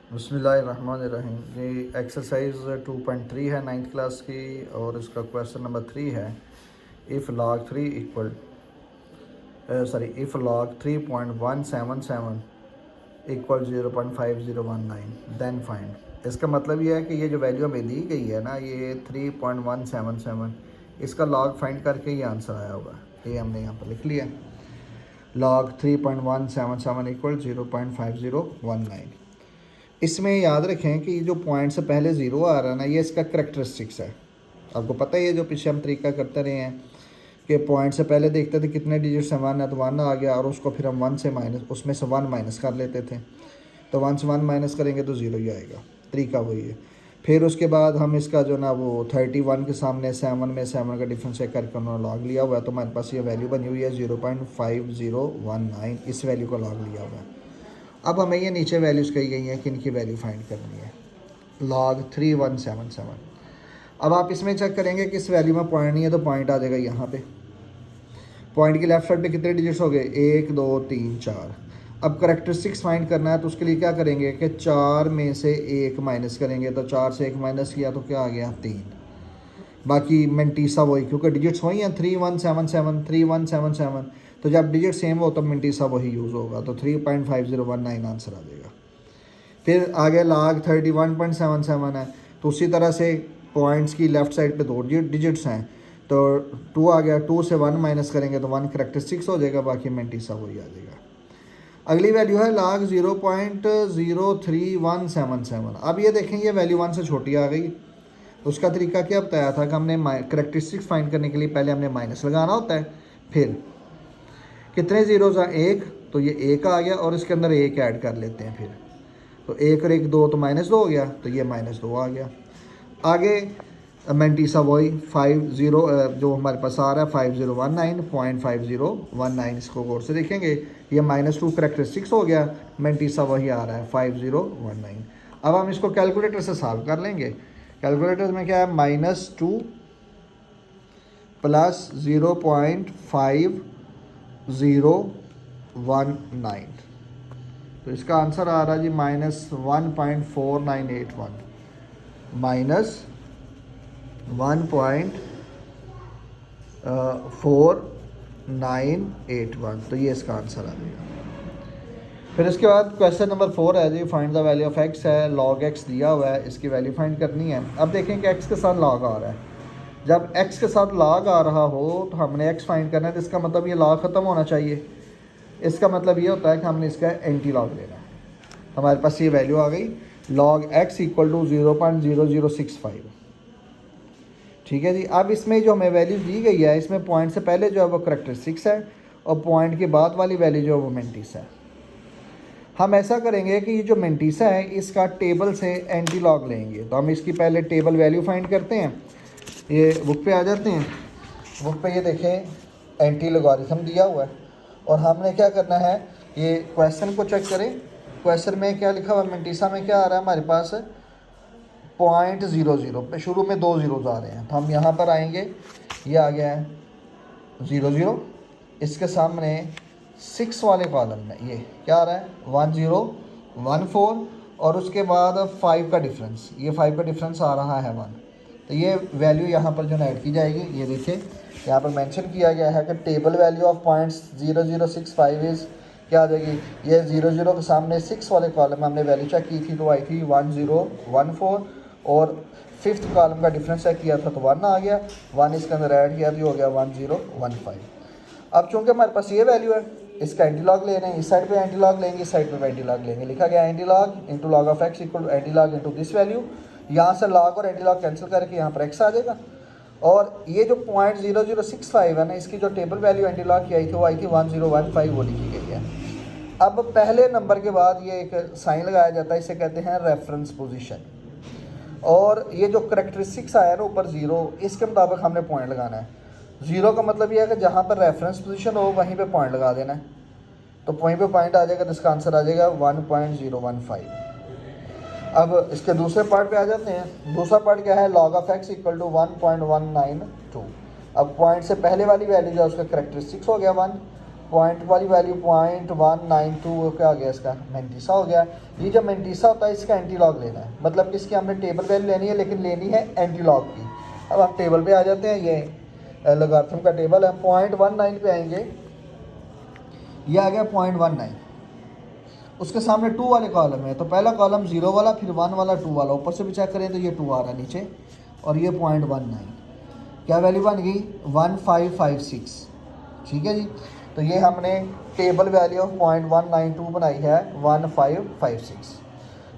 बिस्मिल्लाहिर्रहमानिर्रहीम। ये एक्सरसाइज 2.3 है 9th क्लास की और इसका क्वेश्चन नंबर 3 है। If log 3 equal if log 3.177 equal 0.5019 then find. इसका मतलब ये है कि ये जो वैल्यू हमें दी गई है ना, ये 3.177, इसका लॉग फाइंड करके ये आंसर आया होगा। ये हमने यहाँ पर लिख लिया, लॉग 3.177 इक्वल 0.5019। इसमें याद रखें कि जो पॉइंट से पहले ज़ीरो आ रहा है ना, ये इसका करेक्टरिस्टिक्स है। आपको पता है ये जो पीछे हम तरीका करते रहे हैं कि पॉइंट से पहले देखते थे कितने डिजिट से वन है, तो वन आ गया और उसको फिर हम वन से माइनस, उसमें से वन माइनस कर लेते थे। तो वन से वन माइनस करेंगे तो ज़ीरो ही आएगा। तरीका वही है। फिर उसके बाद हम इसका जो ना वो 31 के सामने 7 में 7 का डिफरेंस चेक करके उन्होंने लॉग लिया हुआ है, तो हमारे पास ये वैल्यू बनी हुई है 0.5019। इस वैल्यू को लॉग लिया हुआ है। अब हमें ये नीचे वैल्यूज़ कही गई हैं कि इनकी वैल्यू फाइंड करनी है, लॉग 3177। अब आप इसमें चेक करेंगे कि इस वैल्यू में पॉइंट नहीं है, तो पॉइंट आ जाएगा यहाँ पे। पॉइंट की लेफ्ट साइड पे कितने डिजिट्स हो गए, 1 2 3 4। अब करेक्टरिस्टिक्स फाइंड करना है, तो उसके लिए क्या करेंगे कि 4 में से 1 माइनस करेंगे। तो 4 से 1 माइनस किया तो क्या आ गया, 3। बाकी मेंटीसा वही, क्योंकि डिजिट्स वही हैं, 3177 3177। तो जब डिजिट सेम हो तो मेंटीसा वही यूज़ होगा, तो 3.5019 आंसर आ जाएगा। फिर आगे लॉग 31.77 है, तो उसी तरह से पॉइंट्स की लेफ़्ट साइड पे दो डिजिट्स हैं, तो 2 आ गया। 2 से 1 माइनस करेंगे तो 1 करेक्टरिस्टिक्स हो जाएगा, बाकी मेंटीसा वही आ जाएगा। अगली वैल्यू है लॉग 0.03177। अब ये देखें, ये वैल्यू 1 से छोटी आ गई। उसका तरीका क्या बताया था कि हमने करेक्टरिस्टिक्स फाइंड करने के लिए पहले हमने माइनस लगाना होता है। फिर कितने ज़ीरोज़ हैं, 1, तो ये 1 आ गया और इसके अंदर 1 ऐड कर लेते हैं। फिर तो 1 और 1 2, तो -2 हो गया, तो ये -2 आ गया। आगे मेंटीसा वही 50 जो हमारे पास आ रहा है 5019 इसको गौर से देखेंगे, ये -2 करेक्टरिस्टिक्स हो गया, मेंटीसा वही आ रहा है 5019। अब हम इसको कैलकुलेटर से सॉल्व कर लेंगे। कैलकुलेटर में क्या है, -2 प्लस 0.5019, तो इसका आंसर आ रहा है जी -1.4981 -1.4981। तो ये इसका आंसर आ जाएगा। फिर इसके बाद क्वेश्चन नंबर 4 है जी, find the value of X है। लॉग एक्स दिया हुआ है, इसकी वैल्यू फाइंड करनी है। अब देखें कि एक्स के साथ लॉग आ रहा है। जब एक्स के साथ लॉग आ रहा हो तो हमने एक्स फाइंड करना है, तो इसका मतलब ये लॉग ख़त्म होना चाहिए। इसका मतलब ये होता है कि हमने इसका एंटी लॉग लेना है। हमारे पास ये वैल्यू आ गई, लॉग एक्स इक्वल टू 0.0065। ठीक है जी। अब इसमें जो हमें वैल्यू दी गई है, इसमें पॉइंट से पहले जो है वो करेक्टरिस्टिक्स है और पॉइंट के बाद वाली वैल्यू जो है वो मेंटीसा है। हम ऐसा करेंगे कि ये जो मेंटीसा है इसका टेबल से एंटी लॉग लेंगे। तो हम इसकी पहले टेबल वैल्यू फाइंड करते हैं। ये बुक पे आ जाते हैं। बुक पे ये देखें एंटी लॉगरिथम दिया हुआ है और हमने क्या करना है, ये क्वेश्चन को चेक करें। क्वेश्चन में क्या लिखा हुआ, मेंटीसा में क्या आ रहा है हमारे पास, 0.00 पे शुरू में 2 ज़ीरोज़ आ रहे हैं, तो हम यहाँ पर आएंगे, ये आ गया है 00। इसके सामने 6 वाले कॉलम में ये क्या आ रहा है, 1014, और उसके बाद 5 का डिफरेंस, ये 5 का डिफरेंस आ रहा है 1। तो ये वैल्यू यहाँ पर जो ऐड की जाएगी, ये देखिए यहाँ पर मेंशन किया गया है कि table value of points 0065 is क्या आ जाएगी, ये 00 के सामने 6 वाले कॉलम में हमने वैल्यू चेक की थी तो आई थी 1014, और 5th कॉलम का डिफरेंस चेक किया था तो 1 आ गया, 1 इसके अंदर ऐड किया तो हो गया 1015। अब चूंकि हमारे पास ये वैल्यू है, इसका एंटीलॉग ले रहे हैं, इस साइड पे एंटीलॉग लेंगे, इस साइड पे एंटीलॉग लेंगे। लिखा गया antilog into log of x equal to antilog into this value. यहाँ से लॉग और एंटीलॉग कैंसिल करके यहाँ पर एक्स आ जाएगा। और ये जो 0.0065 है ना, इसकी जो टेबल वैल्यू एंटीलॉग की आई थी वो आई थी 1015, वो लिखी गई है। अब पहले नंबर के बाद ये एक साइन लगाया जाता है, इसे कहते हैं रेफरेंस पोजीशन। और ये जो करेक्टरिस्टिक्स आया ना ऊपर 0, इसके मुताबिक हमने पॉइंट लगाना है। 0 का मतलब ये है कि जहाँ पर रेफरेंस पोजीशन हो वहीं पे पॉइंट लगा देना है, तो वहीं पे पॉइंट आ जाएगा, तो इसका आंसर आ जाएगा 1.015। अब इसके दूसरे पार्ट पे आ जाते हैं। दूसरा पार्ट क्या है, log of x equal to 1.192। अब पॉइंट से पहले वाली वैल्यू जो है उसका करेक्टरिस्टिक्स हो गया 1, पॉइंट वाली वैल्यू 0.192 क्या हो गया, इसका मैंटीसा हो गया। ये जब मैंटीसा होता है इसका एंटी लॉग लेना है, मतलब कि इसकी हमने टेबल वैल्यू लेनी है लेकिन लेनी है एंटी लॉग की। अब हम टेबल पे आ जाते हैं, ये लॉगरिथम का टेबल है। 0.19 पे आएंगे, ये आ गया 0.19, उसके सामने 2 वाले कॉलम है, तो पहला कॉलम 0 वाला, फिर 1 वाला, 2 वाला, ऊपर से भी चेक करें तो ये 2 आ रहा है नीचे, और ये 0.19, क्या वैल्यू बन गई 1556। ठीक है जी, तो ये हमने टेबल वैल्यू ऑफ 0.192 बनाई है 1556।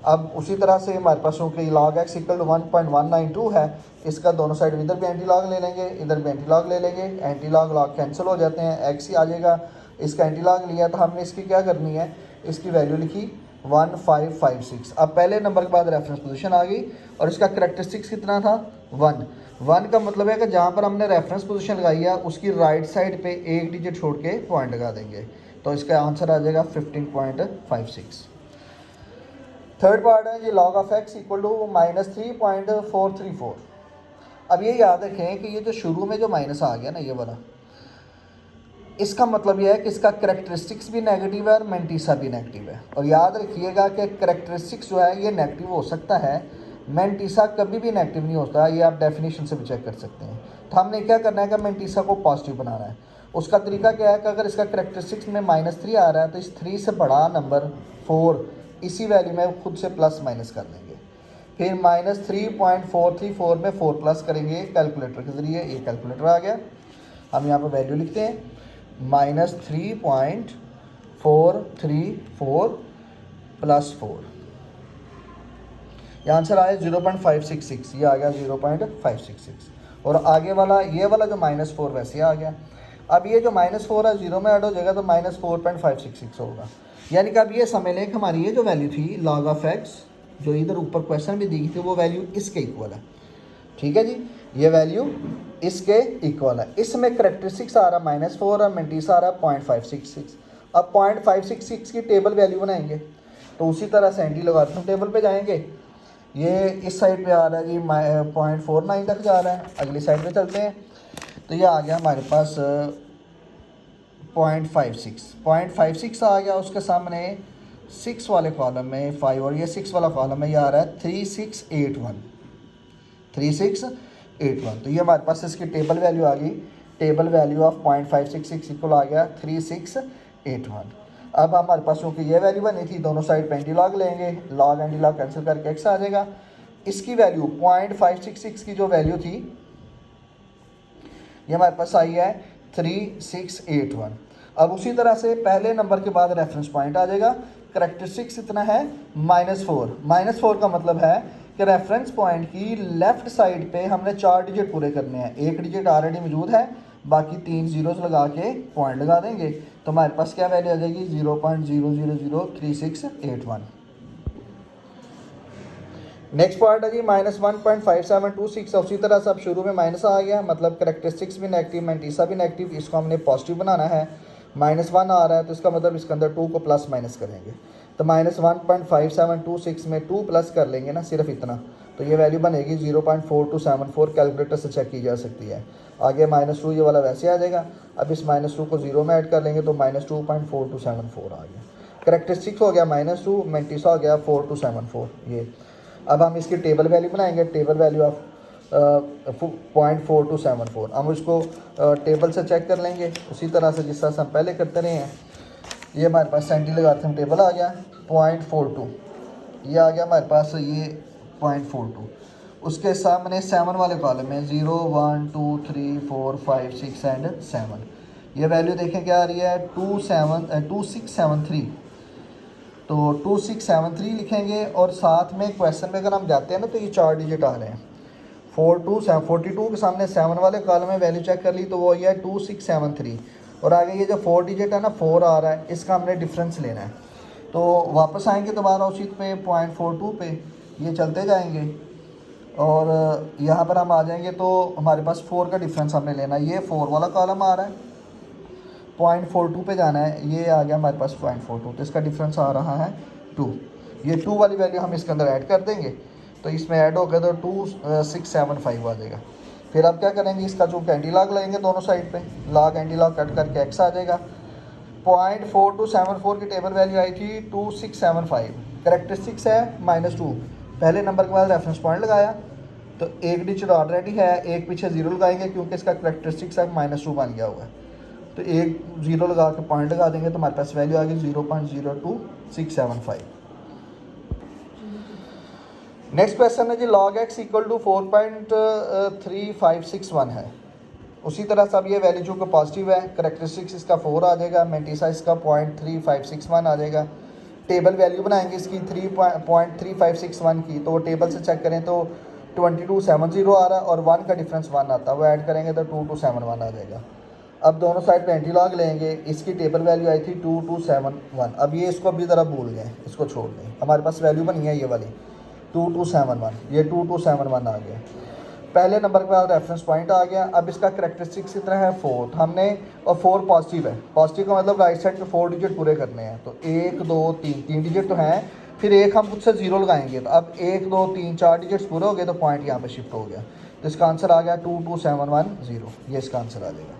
अब उसी तरह से हमारे पास क्योंकि लॉग एक्स इक्वल टू 1.192 है, इसका दोनों साइड इधर भी एंटी लॉग ले लेंगे, इधर भी एंटी लॉग ले लेंगे, एंटी लॉग लॉग कैंसिल हो जाते हैं, एक्स ही आ जाएगा। इसका एंटी लॉग लिया तो हमने इसकी क्या करनी है, इसकी वैल्यू लिखी 1556। अब पहले नंबर के बाद रेफरेंस पोजीशन आ गई, और इसका करेक्टरिस्टिक्स कितना था 1। 1 का मतलब है कि जहाँ पर हमने रेफरेंस पोजीशन लगाई है उसकी राइट साइड पे एक डिजिट छोड़ के पॉइंट लगा देंगे, तो इसका आंसर आ जाएगा 15.56। थर्ड पार्ट है जी, log of x equal to -3.434। अब ये याद रखें कि ये जो शुरू में जो माइनस आ गया ना ये वाला, इसका मतलब यह है कि इसका करेक्टरिस्टिक्स भी नेगेटिव है और मैंटीसा भी नेगेटिव है। और याद रखिएगा कि करेक्टरिस्टिक्स जो है ये नेगेटिव हो सकता है, मैंटीसा कभी भी नेगेटिव नहीं होता, ये आप डेफिनेशन से भी चेक कर सकते हैं। तो हमने क्या करना है कि मैंटीसा को पॉजिटिव बनाना है। उसका तरीका क्या है कि अगर इसका करेक्टरिस्टिक्स में -3 आ रहा है तो इस 3 से बड़ा नंबर 4 इसी वैल्यू में खुद से प्लस माइनस कर लेंगे, फिर -3.434 में 4 प्लस करेंगे कैलकुलेटर के ज़रिए, ये कैलकुलेटर आ गया। हम यहाँ पर वैल्यू लिखते हैं -3.434 + 4, ये आंसर आया 0.566, ये आ गया 0.566। और आगे वाला ये वाला जो -4 वैसे आ गया। अब ये जो -4 है 0 में ऐड हो जाएगा तो -4.566 होगा। यानी कि अब ये समझ लें कि हमारी ये जो वैल्यू थी लॉग ऑफ एक्स, जो इधर ऊपर क्वेश्चन भी दी थी, वो वैल्यू इसके इक्वल है। ठीक है जी, ये वैल्यू इसके इक्वल है। इसमें करेक्टरिस्टिक्स आ रहा -4 और मैंटीसा आ रहा 0.566। अब 0.566 की टेबल वैल्यू बनाएंगे, तो उसी तरह से एंटी लॉगरिथम टेबल पे जाएंगे। ये इस साइड पे आ रहा है जी 0.49 तक जा रहा है, अगली साइड पे चलते हैं, तो ये आ गया हमारे पास 0.56 आ गया। उसके सामने 6 वाले कॉलम में 5 और ये 6 वाला कॉलम में ये आ रहा है 3681। तो ये हमारे पास इसकी टेबल वैल्यू आ गई, टेबल वैल्यू ऑफ 0.566 इक्वल आ गया 3681। अब हमारे पास क्योंकि ये वैल्यू बनी थी, दोनों साइड पे एंटी लॉग लेंगे, लॉग एंटी लॉग कैंसिल करके एक्स आ जाएगा। इसकी वैल्यू 0.566 की जो वैल्यू थी ये हमारे पास आई है 3681। अब उसी तरह से पहले नंबर के बाद रेफरेंस पॉइंट आ जाएगा। करेक्टरिस्टिक्स इतना है -4। -4 का मतलब है कि रेफरेंस पॉइंट की लेफ़्ट साइड पे हमने 4 डिजिट पूरे करने हैं, एक डिजिट ऑलरेडी मौजूद है, बाकी 3 जीरोज़ लगा के पॉइंट लगा देंगे, तो हमारे पास क्या वैल्यू आ जाएगी 0.0003681। नेक्स्ट पार्ट है जी -1.5726। उसी तरह से अब शुरू में माइनस आ गया, मतलब करेक्टरिस्टिक्स भी नेगेटिव, मैंटीसा भी नेगेटिव, इसको हमने पॉजिटिव बनाना है। -1 आ रहा है तो इसका मतलब इसके अंदर 2 को प्लस माइनस करेंगे, तो -1.5726 में 2 प्लस कर लेंगे ना, सिर्फ इतना, तो ये वैल्यू बनेगी 0.4274, कैलकुलेटर से चेक की जा सकती है। आगे -2 ये वाला वैसे आ जाएगा। अब इस -2 को 0 में ऐड कर लेंगे तो -2.4274 आ गया। करेक्टरिस्टिक्स हो गया -2, मैंटीसा हो गया 4274 ये। अब हम इसकी टेबल वैल्यू बनाएंगे, टेबल वैल्यू ऑफ 0.4274। हम उसको टेबल से चेक कर लेंगे उसी तरह से जिस तरह से हम पहले करते रहे हैं। ये हमारे पास एंटी लॉगरिथम टेबल आ गया 0.42, ये आ गया हमारे पास ये 0.42। उसके सामने 7 वाले कॉलम में 0 1 2 3 4 5 6 एंड 7, ये वैल्यू देखें क्या आ रही है 2673, तो 2673 लिखेंगे। और साथ में क्वेश्चन में अगर हम जाते हैं ना तो ये 4 डिजिट आ रहे हैं, 42 के सामने 7 वाले कॉलम में वैल्यू चेक कर ली तो वो ये है 2673, और आगे ये जो 4 डिजिट है ना 4 आ रहा है, इसका हमने डिफरेंस लेना है। तो वापस आएंगे दोबारा उसी पे 0.42 पे, ये चलते जाएंगे और यहाँ पर हम आ जाएंगे तो हमारे पास 4 का डिफरेंस हमने लेना है। ये 4 वाला कॉलम आ रहा है, 0.42 पे जाना है, ये आ गया हमारे पास 0.42, तो इसका डिफरेंस आ रहा है 2। ये 2 वाली वैल्यू हम इसके अंदर ऐड कर देंगे, तो इसमें ऐड हो गया तो 2675 आ जाएगा। फिर अब क्या करेंगे, इसका जो एंटी लॉग लेंगे दोनों साइड पे, लॉग एंटी लॉग कट करके एक्स आ जाएगा। 0.4274 की टेबल वैल्यू आई थी 2675। करेक्टरिस्टिक्स है -2। पहले नंबर के बाद रेफरेंस पॉइंट लगाया तो एक डिजिट ऑलरेडी है, एक पीछे ज़ीरो लगाएंगे क्योंकि इसका करेक्टरिस्टिक्स है -2 बन गया हुआ है। तो एक ज़ीरो लगा के पॉइंट लगा देंगे तो हमारे पास वैल्यू आ गई 0.02675। नेक्स्ट क्वेश्चन है जी log x इक्वल टू 4.3561 है। उसी तरह सब ये वैल्यू जो कि पॉजिटिव है, करेक्टरिस्टिक्स इसका 4 आ जाएगा, मेंटिसा इसका 0.3561 आ जाएगा। टेबल वैल्यू बनाएंगे इसकी 3.3561 की, तो वो टेबल से चेक करें तो 2270 आ रहा है और 1 का डिफरेंस 1 आता है, वो ऐड करेंगे तो 2271 आ जाएगा। अब दोनों साइड पे एंटीलॉग लेंगे, इसकी टेबल वैल्यू आई थी 2271। अब ये इसको अभी ज़रा भूल गए, इसको छोड़ दें, हमारे पास वैल्यू बनी है ये वाली 2271, ये 2271 आ गया। पहले नंबर के बाद रेफरेंस पॉइंट आ गया। अब इसका करेक्टरिस्टिक्स कितना है 4 हमने, और 4 पॉजिटिव है। पॉजिटिव का मतलब राइट साइड के 4 डिजिट पूरे करने हैं, तो 1 2 3 डिजिट तो हैं, फिर एक हम उससे ज़ीरो लगाएंगे, तो अब 1 2 3 4 डिजिट्स पूरे हो गए तो पॉइंट यहाँ पे शिफ्ट हो गया, तो इसका आंसर आ गया 22710, ये इसका आंसर आ जाएगा।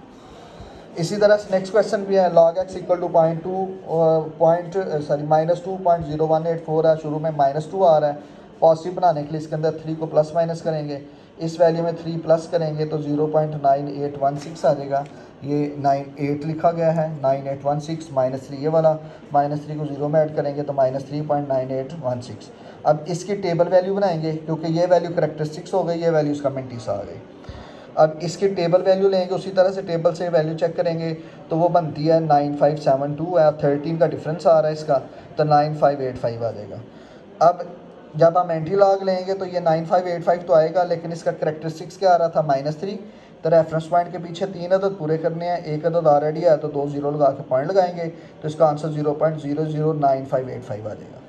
इसी तरह नेक्स्ट क्वेश्चन भी है log x इक्वल टू -2.0184 है, शुरू में -2 आ रहा है। पॉजिटिव बनाने के लिए इसके अंदर 3 को प्लस माइनस करेंगे, इस वैल्यू में 3 प्लस करेंगे तो 0.9816 आ जाएगा। ये 98 लिखा गया है, 9816 -3 ये वाला, -3 को 0 में ऐड करेंगे तो -3.9816। अब इसकी टेबल वैल्यू बनाएंगे क्योंकि ये वैल्यू करेक्टरिस्टिक्स हो गई, ये वैल्यू इसका मेंटिसा आ गई। अब इसकी टेबल वैल्यू लेंगे, उसी तरह से टेबल से वैल्यू चेक करेंगे तो वो बनती है 9572 है, 13 का डिफरेंस आ रहा है इसका, तो 9585 आ जाएगा। अब जब हम एंटीलॉग लेंगे तो ये 9585 तो आएगा, लेकिन इसका करेक्टरिस्टिक्स क्या आ रहा था -3, तो रेफरेंस पॉइंट के पीछे 3 अदद पूरे करने हैं, एक अदद ऑलरेडी है तो 2 ज़ीरो लगा के पॉइंट लगाएंगे, तो इसका आंसर 0.009585 आ जाएगा।